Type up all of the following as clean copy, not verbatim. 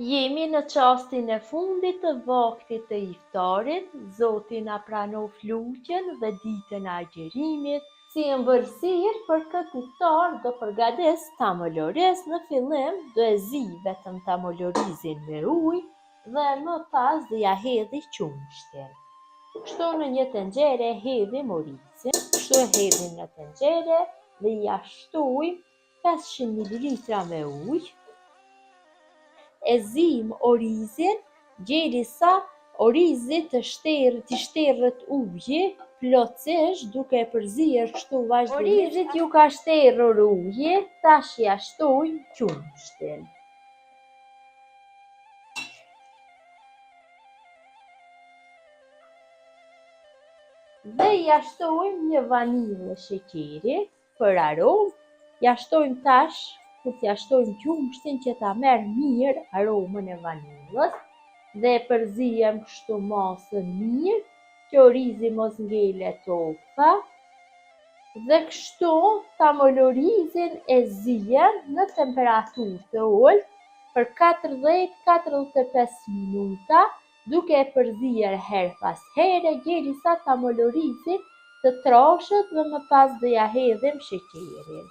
Jemi në çastin e fundit të vaktit të iftarit, Zoti na pranoi lutjen dhe ditën e agjerimit. Si ëmbëlsirë për këtë iftar do përgatis tamoloris. Në fillim do e zi vetëm tamolorizin me ujë dhe më pas do ja hedhi qumshtin. Kështu në një tenxhere hedhim orizin, kështu e hedhim në tenxhere dhe ja shtojmë 500 ml me ujë. E zim orizin derisa orizi të shterret uji plotësisht duke e përzierë kështu vazhdimisht. Orizit ju ka shterur uji, tash ja shtojmë qumshtin. Dhe ja shtojmë një vanilë sheqeri për aromë. Ja shtojmë tash, kur t'ja shtojmë qumshtin që ta merr mirë aromën e vanilës dhe përzijem kështu masën mirë, që orizi mos ngele topka. Dhe kështu tamolorizin e zijem në temperaturë të ulët për 40-45 minuta, duke e përzier her pas here derisa tamolorizi të troshet dhe më pas do ja hedhim sheqerin.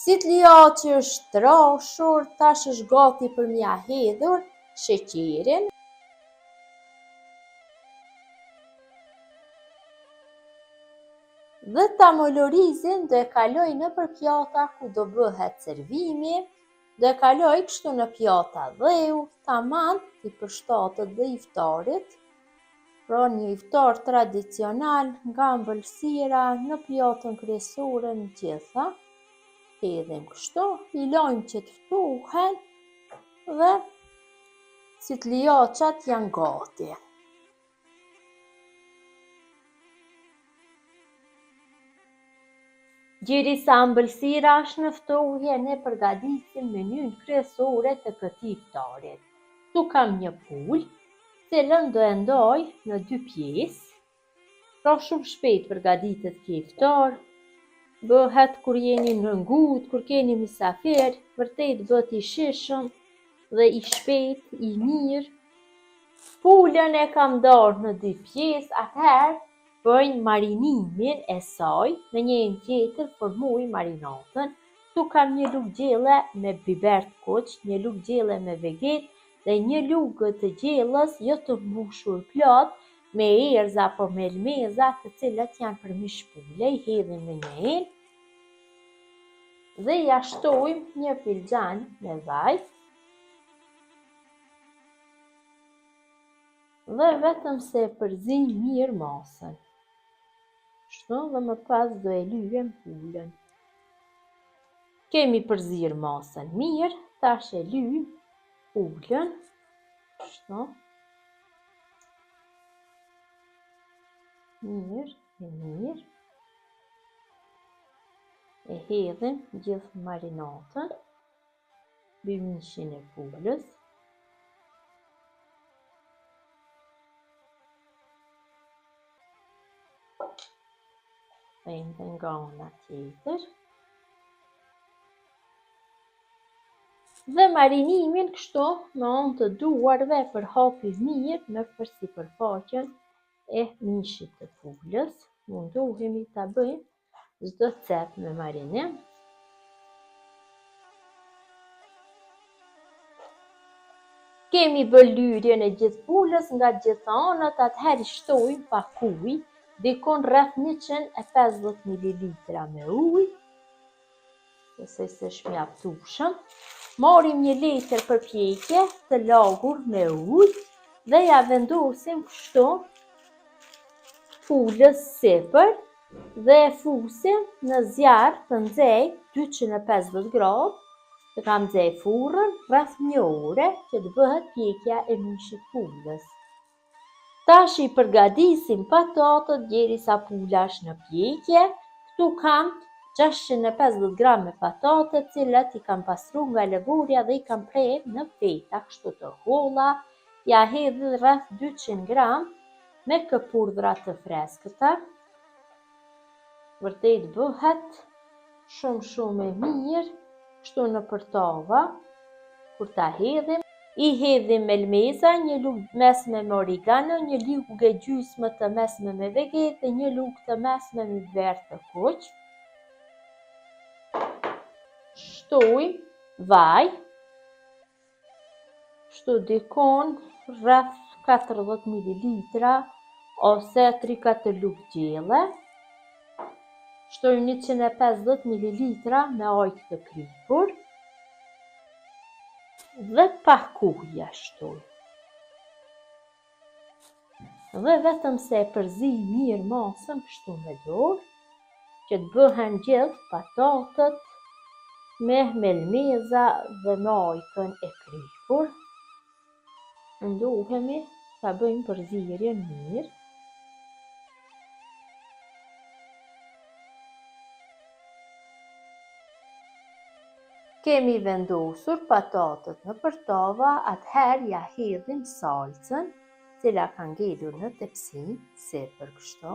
Si t'lia që është troshur, tash është gati për m'ja hedhur sheqerin. Dhe tamolorizin do e kaloj nëpër pjata ku do bëhet servimi, do e kaloj kështu në pjata dheu, tamam i përshtatet dhe iftarit. Pra një iftar tradicional nga ëmbëlsira në pjatën kryesore në gjitha. Hedhim kështu, i lojmë që të ftuhen dhe si t'lijaçat janë gati. Derisa ëmbëlsira është në ftohje, ne përgatisim menyn kryesore të këtij iftarit. Tu kam një pulë, cilën do e ndoj në 2 pjesë. Pra shumë shpejt përgatitet ky iftar. Bëhet kur jeni në ngut, kur keni mysafir, vërtet bëhet i shishëm dhe i shpejt, i mirë. Pulën e kam ndarë në 2 pjesë, atëherë bëjnë marinimin e saj, në njërin tjetër formuj marinatën. Tu kam një lugë gjelle me biber të kuq, një lugë gjelle me veget dhe një lugë të gjellës jo të mbushur plot, me erza apo me elmeza të cilat janë për mish pule, i hedhim në një dhe ja shtojmë një filxhan me vaj dhe vetëm se e përzim mirë masën. Kështu dhe më pas do e lyhem pulën. Kemi përzir masën mirë, tash e lyjm pulën. Kështu. Mirë. E hedhim gjithë marinatën, bymishin e pulës. Dhe nga ana tjetër. Dhe marinimin kështu me anë të duarve përhapi mirë nëpër sipërfaqen e mishit të pulës. Mundohemi ta bëjmë çdo cep me marinim. Kemi bërë lyrjen e gjithë pulës nga gjithë anët, atëherë i shtojmë pak ujë, dikon rreth 150 ml me ujë, ose se shmjaftueshëm. Marrim një letër përpjekje të lagur me ujë dhe ja vendosim kështu pulës sipër dhe e fusim në zjarr të nxehtë 250 gradë. Të kam nxehtë furrën rreth 1 ore që të bëhet pjekja e mishit pulës. Tash i përgatisim patatet derisa pula është në pjekje. Këtu kam 650 gram me patate, të cilat i kam pastruar nga lëvurja dhe i kam prerë në feta kështu të holla. Ja hedh rreth 200 gram me këpurdhra të freskëta. Vërtet bëhet shumë e mirë kështu në tava. Kur ta hedhim, i hedhim melmeza, një lugë mesme me origano, një lugë e gjysmë të mesme me vegetë dhe një lugë të mesme me biber të kuq. Shtojmë vaj, shto dikon rreth 40 ml ose 3-4 lugë gjelle. Shtojmë 150 ml me ujë të kripur dhe pak ujë shtojmë. Dhe vetëm se e përzi mirë masën kështu me dorë, që të bëhen gjithë patatët me melmeza dhe me ujkën e kripur. Ndohemi ta bëjmë përzierjen mirë. Kemi vendosur patatët në tava, atëherë ja hedhim salcën, cila ka ngelur në tepsi, sipër kështu.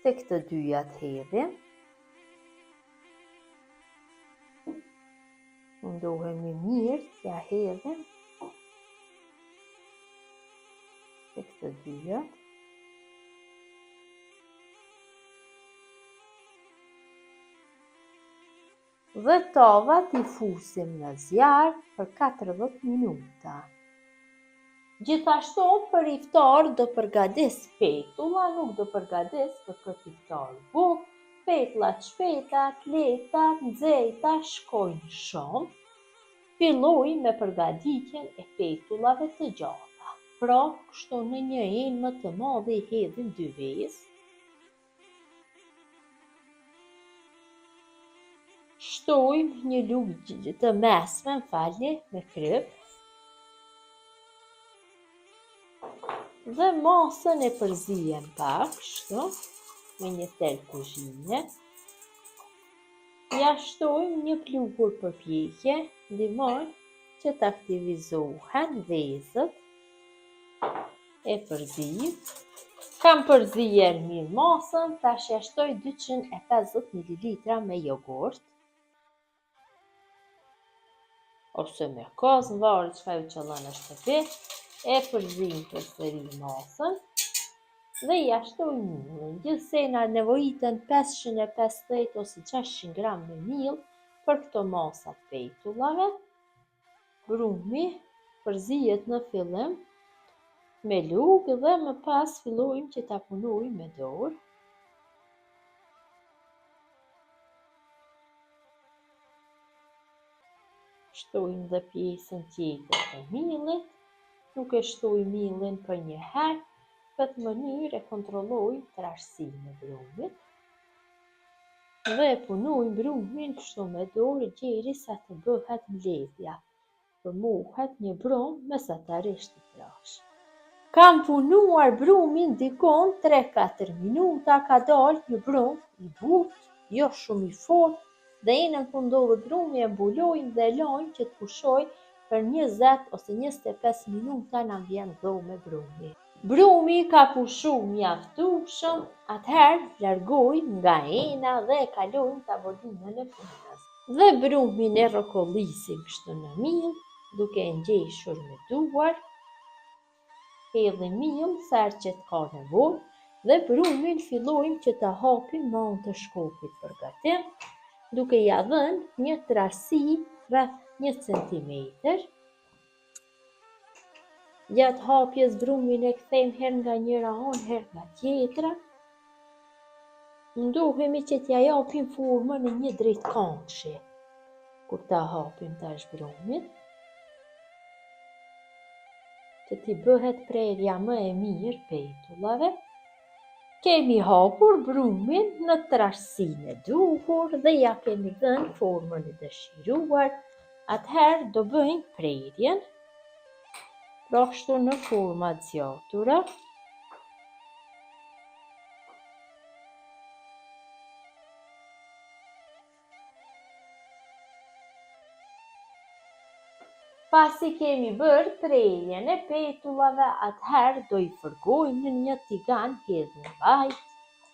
Këtë dyja të hedhim. Ndohemi mirë, ja hedhim. Këtë dyja. Dhe tavat i fusim në zjarr për 40 minuta. Gjithashtu për iftar do përgatis petulla, nuk do përgatis për këtë iftar bukë. Petullat shpejta, lehta, nxehta shkojnë shumë. Filloj me përgatitjen e petullave të gjata. Pra, kështu në një enë më të madhe i hedhim 2 vezë. Shtojmë një lugë të mesme, me kryp. Dhe masën e përzijem pak, kështu, me një tel kuzhine. Ja shtojmë një pluhur përpjekje, ndihmon që të aktivizohen vezët. E përzijem. Kam përzijer mirë masën, tash ja shtoj 250 ml me jogurt. Ose me kozë, varet çka ju qëllon në shtëpi. E përzim përsëri masën dhe ja shtoj millin. Gjithsej na nevojiten 550 ose 600 gram me mill për këto masa të petullave. Brumi përzihet në fillim me lugë dhe më pas fillojmë që ta punojmë me dorë. Shtojmë dhe pjesën tjetër të millit. Nuk e shtoj millin për një herë, këtë mënyrë e kontrollojmë trashësinë e brumit. Dhe e punojmë brumin kështu me dorë derisa të bëhet mbledhja. Përmohet një brum mesatarisht i trashë. Kam punuar brumin dikon 3-4 minuta, ka dalë një brum i butë, jo shumë i fortë. Dhe enën ku ndodhet brumi e mbulojmë dhe lajmë që të pushoj për 20 ose 25 minuta na vjen dhome brumi. Brumi ka pushu mjaftueshëm, atëherë largojmë nga ena dhe e kalojmë tavolinën e punës. Dhe brumin e rrokollisim kështu në mill, duke e ngjeshur me duar. Hedhim mill sa herë që ka nevojë dhe brumin fillojmë që ta hapim me anë të shkopit për gatim, duke ja dhënë një trashësi rreth 1 cm. Gjatë hapjes brumin e kthejmë herë nga njëra anë, herë nga tjetra. Mundohemi që t'ja japim formën në një drejtkantshi kur ta hapim tash brumin, që t'i bëhet prerja më e mirë petullave. Kemi hapur brumin në trashësinë e duhur dhe ja kemi dhënë formën e dëshiruar. Atëherë do bëjmë prerjen, pra kështu në forma të zgjatura. Pasi kemi bërë prerjen e petullave, atëherë do i fërgojmë në një tigan, hedhim vaj,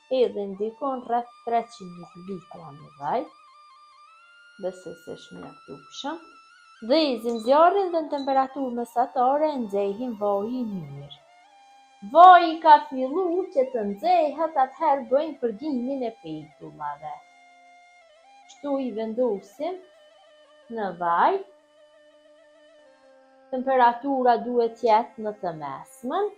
hedhim dikon rreth 300 ml me vaj, besoj se është mjaftueshëm. Dhezim zjarrin dhe në temperaturë mesatare nxehim vaj i mirë. Vaji ka fillu që të nxehet, atëherë bëjmë përgimin e petullave. Kështu i vendosim në vaj. Temperatura duhet jetë në të mesmen.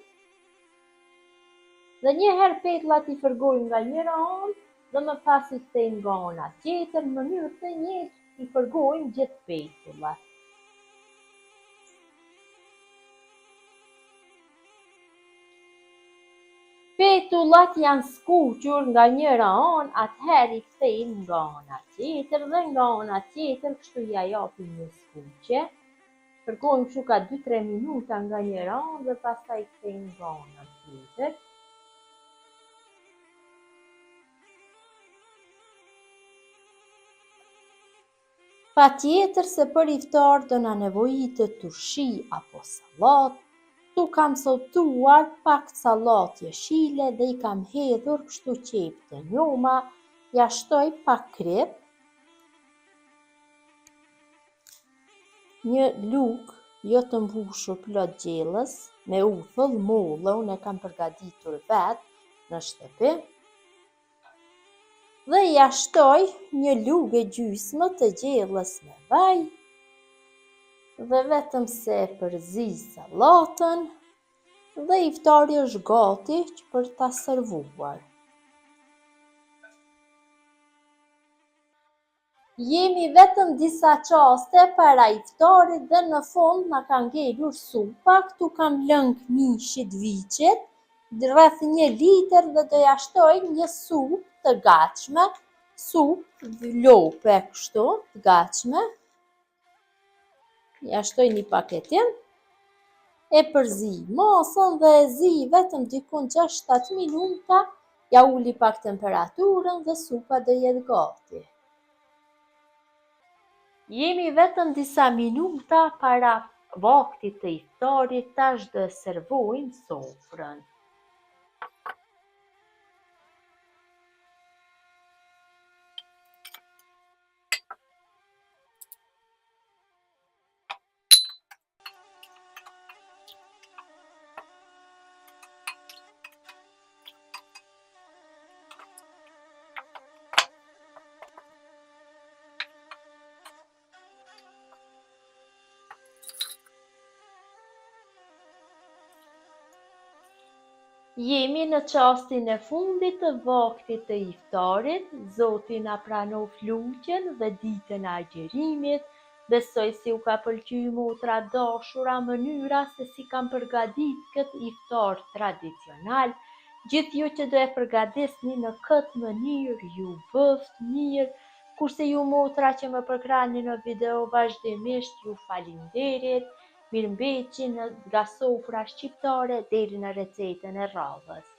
Dhe njëherë petullat i fërgojmë nga njëra anë dhe më pas i kthejmë nga ana tjetër, në mënyrë të njëjtë i fërgojmë gjithë petullat. Petullat janë skuqur nga njëra anë, atëherë i kthejmë nga ana tjetër dhe nga ana tjetër, kështu ja japim një skuqje. Fërgojmë kështu ka 2-3 minuta nga njëra anë dhe pastaj i kthejmë nga ana tjetër. Pa tjetër se për iftar do na nevojitet turshi apo sallat. Tu kam sotuar pak sallatë jeshile dhe i kam hedhur kështu qep të njoma, ja shtoj pak krip, një lugë jo të mbushur plot gjellës, me uthull molle, unë e kam përgatitur vetë në shtëpi. Dhe ja shtoj një lugë e gjysmë të gjellës me vaj dhe vetëm se e përzi sallatën dhe iftari është gati për ta servuar. Jemi vetëm disa qaste para iftarit dhe në fund na ka ngelur supa. Këtu kam lëng mishit viçit, rreth 1 litër dhe do ja shtoj një supë të gatshme, supë lope kështu të gatshme. Ja shtoj një paketim, e përzi masën dhe e zi vetëm dikun 6-7 minuta, ja uli pak temperaturën dhe supa do jetë gati. Jemi vetëm disa minuta para vaktit të iftarit, tash do servojmë sofrën. Jemi në çastin e fundit të vaktit të iftarit, Zoti na pranof lutjen dhe ditën e agjerimit. Besoj si u ka pëlqyer motra dashura mënyra se si kam përgatit këtë iftar tradicional. Gjithë ju që do e përgatisni në këtë mënyrë, ju bëft mirë, kurse ju motra që më përkrahni në video vazhdimisht, ju falinderit. Mirëmbëjtje nga sofra shqiptare deri në recetën e radhës.